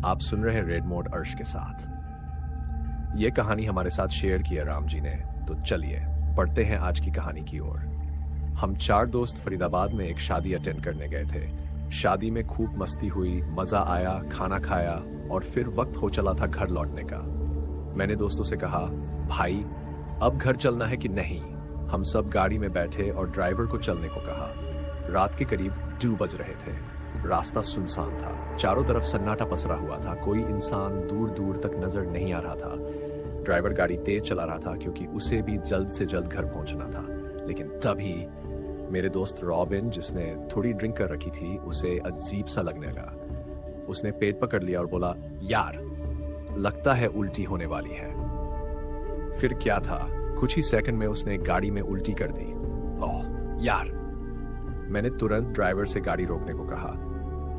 आप सुन रहे हैं रेड मोड अर्श के साथ। ये कहानी हमारे साथ शेयर की है राम जी ने, तो चलिए पढ़ते हैं आज की कहानी की ओर। हम 4 दोस्त फरीदाबाद में एक शादी अटेंड करने गए थे। शादी में खूब मस्ती हुई, मजा आया, खाना खाया और फिर वक्त हो चला था घर लौटने का। मैंने दोस्तों से कहा, भाई अब घर चलना है कि नहीं? हम सब गाड़ी में बैठे और ड्राइवर को चलने को कहा। रात के करीब 2 बज रहे थे। रास्ता सुनसान था, चारों तरफ सन्नाटा पसरा हुआ था, कोई इंसान दूर दूर तक नजर नहीं आ रहा था। ड्राइवर गाड़ी तेज चला रहा था क्योंकि उसे भी जल्द से जल्द घर पहुंचना था। लेकिन तभी मेरे दोस्त रॉबिन, जिसने थोड़ी ड्रिंक कर रखी थी, उसे अजीब सा लगने लगा। उसने पेट पकड़ लिया और बोला, यार लगता है उल्टी होने वाली है। फिर क्या था, कुछ ही सेकंड में उसने गाड़ी में उल्टी कर दी। ओह यार! मैंने तुरंत ड्राइवर से गाड़ी रोकने को कहा।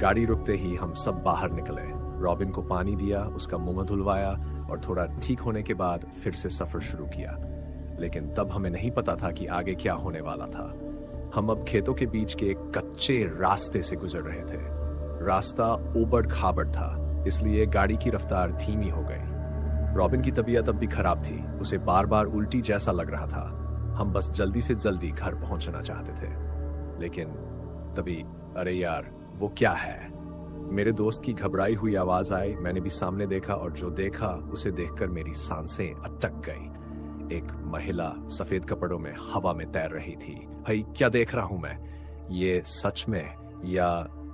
गाड़ी रुकते ही हम सब बाहर निकले। रॉबिन को पानी दिया, उसका मुंह धुलवाया और थोड़ा ठीक होने के बाद फिर से सफर शुरू किया। लेकिन तब हमें नहीं पता था कि आगे क्या होने वाला था। हम अब खेतों के बीच के एक कच्चे रास्ते से गुजर रहे थे। रास्ता उबड़ खाबड़ था, इसलिए गाड़ी की रफ्तार धीमी हो गई। रॉबिन की तबीयत अब भी खराब थी, उसे बार बार उल्टी जैसा लग रहा था। हम बस जल्दी से जल्दी घर पहुंचना चाहते थे। लेकिन तभी, अरे यार वो क्या है? मेरे दोस्त की घबराई हुई आवाज आई। मैंने भी सामने देखा और जो देखा उसे देखकर मेरी सांसें अटक गई। एक महिला सफेद कपड़ों में हवा में तैर रही थी। भाई क्या देख रहा हूं मैं? ये सच में या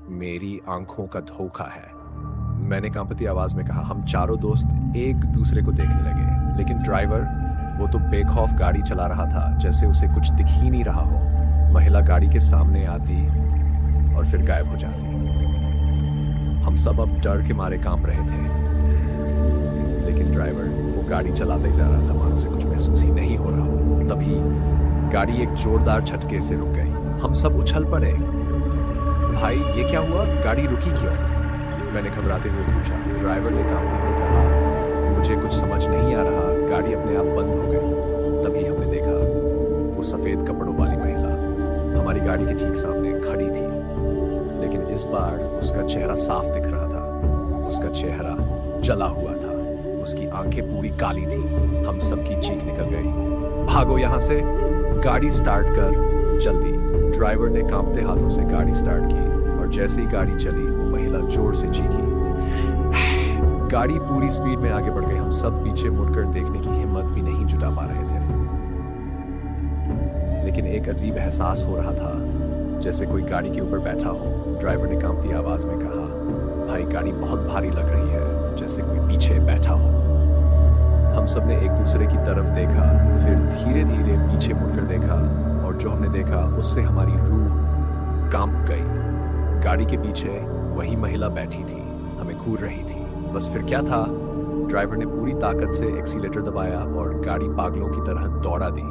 मेरी आंखों का धोखा है? मैंने कांपती आवाज में कहा। हम चारों दोस्त एक दूसरे को देखने लगे, लेकिन ड्राइवर, वो तो बेखौफ गाड़ी चला रहा था, जैसे उसे कुछ दिख ही नहीं रहा हो। महिला गाड़ी के सामने आती और फिर गायब हो जाती। हम सब अब डर के मारे कांप रहे थे। लेकिन ड्राइवर वो गाड़ी चलाते जा रहा था, मानो उसे कुछ महसूस ही नहीं हो रहा हो। तभी गाड़ी एक जोरदार झटके से रुक गई। हम सब उछल पड़े। भाई ये क्या हुआ? गाड़ी रुकी क्यों? मैंने घबराते हुए पूछा। ड्राइवर ने कांपते हुए कहा, मुझे कुछ समझ नहीं आ रहा, गाड़ी अपने आप बंद हो गई। तभी हमने देखा वो सफेद कपड़ों वाली महिला हमारी गाड़ी के ठीक सामने खड़ी थी। लेकिन इस बार उसका चेहरा साफ दिख रहा था। उसका चेहरा जला हुआ था, उसकी आंखें पूरी काली थी। हम सबकी चीख निकल गई, भागो यहां से, गाड़ी स्टार्ट कर जल्दी। ड्राइवर ने कांपते हाथों से गाड़ी स्टार्ट की और जैसे ही गाड़ी चली वो महिला जोर से चीखी। गाड़ी पूरी स्पीड में आगे बढ़ गई। हम सब पीछे मुड़कर देखने की हिम्मत भी नहीं जुटा पा रहे थे। लेकिन एक अजीब एहसास हो रहा था, जैसे कोई गाड़ी के ऊपर बैठा हो। ड्राइवर ने कांपती आवाज में कहा, भाई गाड़ी बहुत भारी लग रही है, जैसे कोई पीछे बैठा हो। हम सब ने एक दूसरे की तरफ देखा, फिर धीरे धीरे पीछे मुड़कर देखा और जो हमने देखा उससे हमारी रूह कांप गई। गाड़ी के पीछे वही महिला बैठी थी, हमें घूर रही थी। बस फिर क्या था, ड्राइवर ने पूरी ताकत से एक्सीलेटर दबाया और गाड़ी पागलों की तरह दौड़ा दी।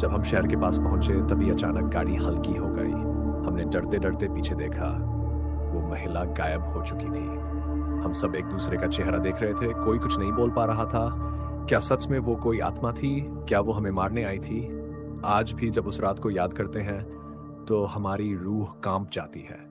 जब हम शहर के पास पहुंचे तभी अचानक गाड़ी हल्की हो गई। हमने डरते डरते पीछे देखा, वो महिला गायब हो चुकी थी। हम सब एक दूसरे का चेहरा देख रहे थे, कोई कुछ नहीं बोल पा रहा था। क्या सच में वो कोई आत्मा थी? क्या वो हमें मारने आई थी? आज भी जब उस रात को याद करते हैं तो हमारी रूह कांप जाती है।